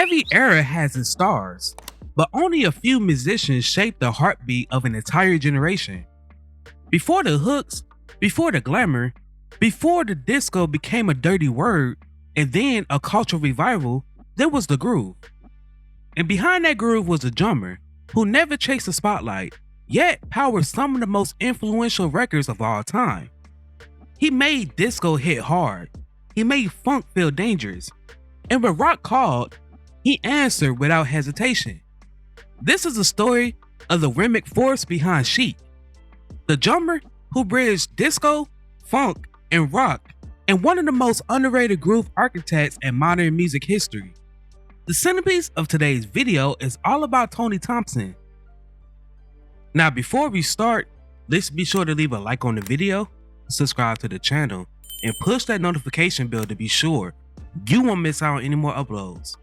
Every era has its stars, but only a few musicians shape the heartbeat of an entire generation. Before the hooks, before the glamour, before the disco became a dirty word, and then a cultural revival, there was the groove. And behind that groove was a drummer who never chased the spotlight, yet powered some of the most influential records of all time. He made disco hit hard, he made funk feel dangerous, and when rock called, he answered without hesitation. This is the story of the rhythmic force behind Chic, the drummer who bridged disco, funk, and rock, and one of the most underrated groove architects in modern music history. The centerpiece of today's video is all about Tony Thompson. Now before we start, let's be sure to leave a like on the video, subscribe to the channel, and push that notification bell to be sure you won't miss out on any more uploads.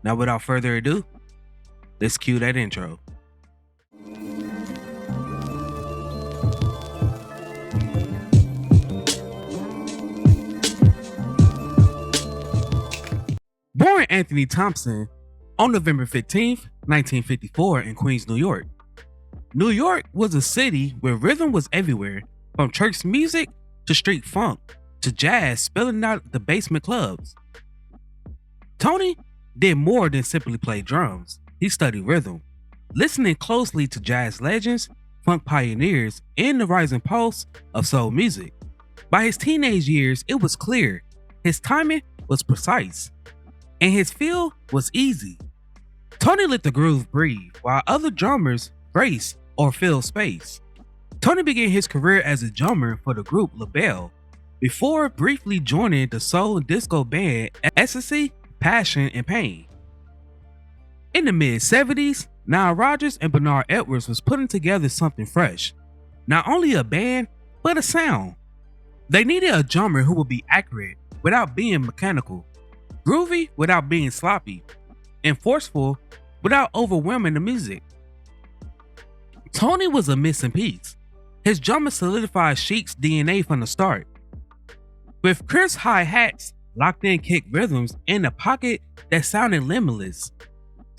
Now without further ado, let's cue that intro. Born Anthony Thompson on November 15th, 1954 in Queens, New York. New York was a city where rhythm was everywhere, from church music to street funk to jazz spilling out the basement clubs. Tony did more than simply play drums. He studied rhythm, listening closely to jazz legends, funk pioneers, and the rising pulse of soul music. By his teenage years, it was clear his timing was precise, and his feel was easy. Tony let the groove breathe while other drummers brace or fill space. Tony began his career as a drummer for the group LaBelle before briefly joining the soul and disco band Ecstasy, Passion, and Pain. In the mid-70s, Nile Rodgers and Bernard Edwards was putting together something fresh. Not only a band, but a sound. They needed a drummer who would be accurate without being mechanical, groovy without being sloppy, and forceful without overwhelming the music. Tony was a missing piece. His drummer solidified Chic's DNA from the start. With crisp hi-hats, locked-in kick rhythms, and a pocket that sounded limitless,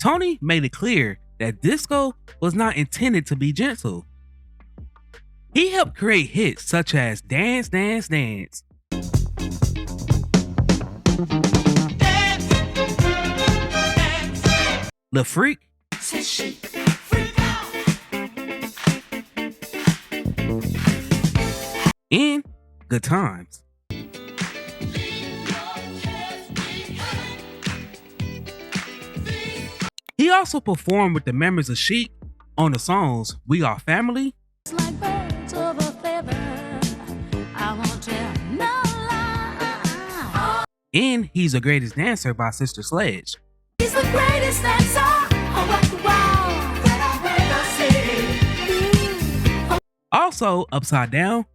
Tony made it clear that disco was not intended to be gentle. He helped create hits such as Dance, Dance, Dance, Le Freak, and Good Times. He also performed with the members of Chic on the songs We Are Family, Like birds of a feather, I won't tell no lie. and He's the Greatest Dancer by Sister Sledge. He's the greatest dancer on what the world that I've ever seen. Also, Upside Down,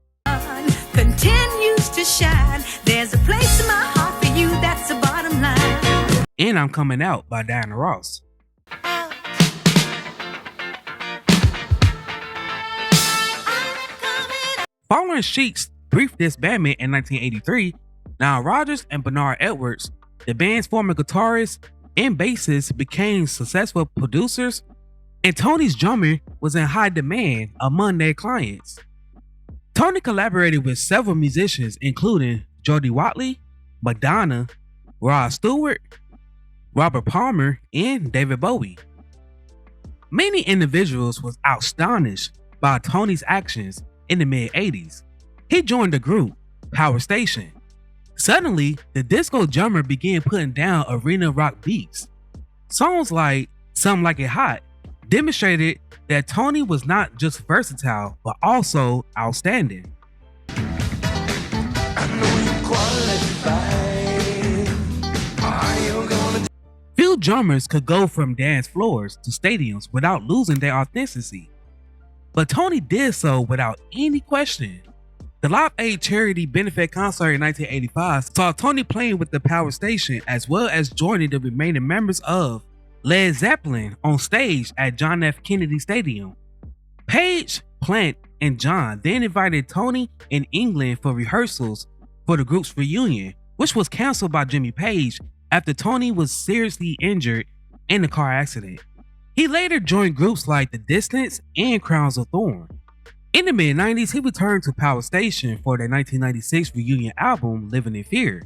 Continues to shine. There's a place in my heart for you, that's the bottom line. and I'm Coming Out by Diana Ross. Following Chic's brief disbandment in 1983, Nile Rodgers and Bernard Edwards, the band's former guitarists and bassists, became successful producers, and Tony's drummer was in high demand among their clients. Tony collaborated with several musicians including Jody Watley, Madonna, Rod Stewart, Robert Palmer, and David Bowie. Many individuals was astonished by Tony's actions in the mid-80s. He joined the group Power Station. Suddenly, the disco drummer began putting down arena rock beats. Songs like Some Like It Hot demonstrated that Tony was not just versatile, but also outstanding. Few drummers could go from dance floors to stadiums without losing their authenticity, but Tony did so without any question. The Live Aid charity benefit concert in 1985 saw Tony playing with the Power Station as well as joining the remaining members of Led Zeppelin on stage at John F. Kennedy Stadium. Page, Plant, and John then invited Tony in England for rehearsals for the group's reunion, which was canceled by Jimmy Page after Tony was seriously injured in a car accident. He later joined groups like The Distance and Crowns of Thorn. In the mid-90s, he returned to Power Station for their 1996 reunion album, Living in Fear.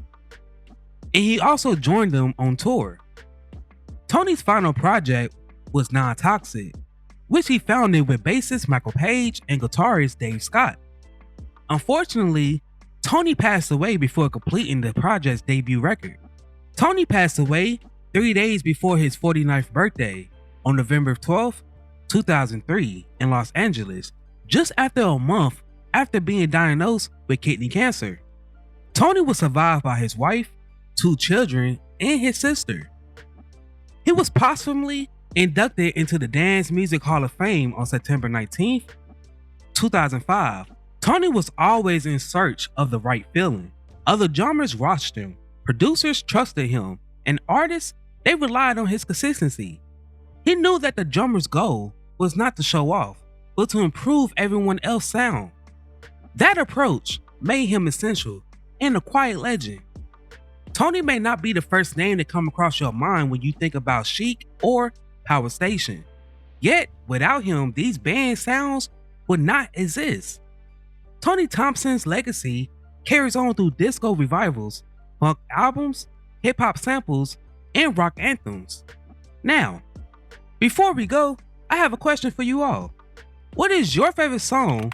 And he also joined them on tour. Tony's final project was Non-Toxic, which he founded with bassist Michael Page and guitarist Dave Scott. Unfortunately, Tony passed away before completing the project's debut record. Tony passed away 3 days before his 49th birthday on November 12, 2003 in Los Angeles, just after a month after being diagnosed with kidney cancer. Tony was survived by his wife, 2 children, and his sister. He was posthumously inducted into the Dance Music Hall of Fame on September 19, 2005. Tony was always in search of the right feeling. Other drummers watched him, producers trusted him, and artists, they relied on his consistency. He knew that the drummer's goal was not to show off, but to improve everyone else's sound. That approach made him essential and a quiet legend. Tony may not be the first name to come across your mind when you think about Chic or Power Station. Yet, without him, these band sounds would not exist. Tony Thompson's legacy carries on through disco revivals, funk albums, hip-hop samples, and rock anthems. Now, before we go, I have a question for you all. What is your favorite song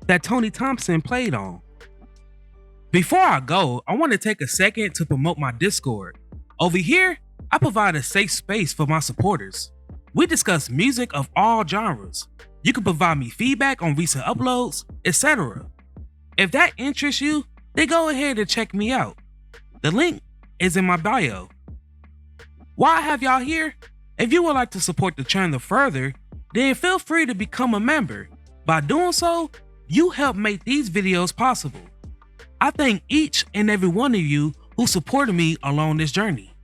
that Tony Thompson played on? Before I go, I want to take a second to promote my Discord. Over here, I provide a safe space for my supporters. We discuss music of all genres. You can provide me feedback on recent uploads, etc. If that interests you, then go ahead and check me out. The link is in my bio. While I have y'all here, if you would like to support the channel further, then feel free to become a member. By doing so, you help make these videos possible. I thank each and every one of you who supported me along this journey.